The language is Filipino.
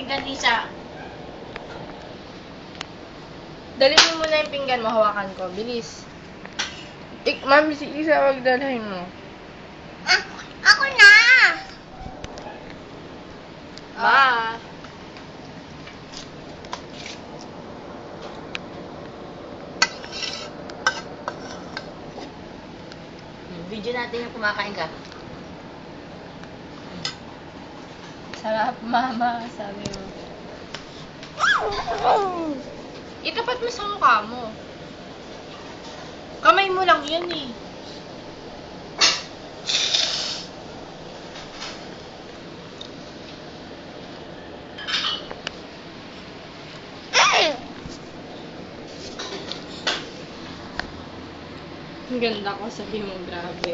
pinggan, Lisa. Dalhin mo muna yung pinggan mo, hawakan ko. Bilis. Ma'am, si Isa, wag dalhin mo. Ako na! Ma! Video natin yung kumakain ka. Sarap, mama, sabi mo. Itapat mo sa mukha mo. Kamay mo lang yan eh. Ang ganda ko, sabi mo, grabe.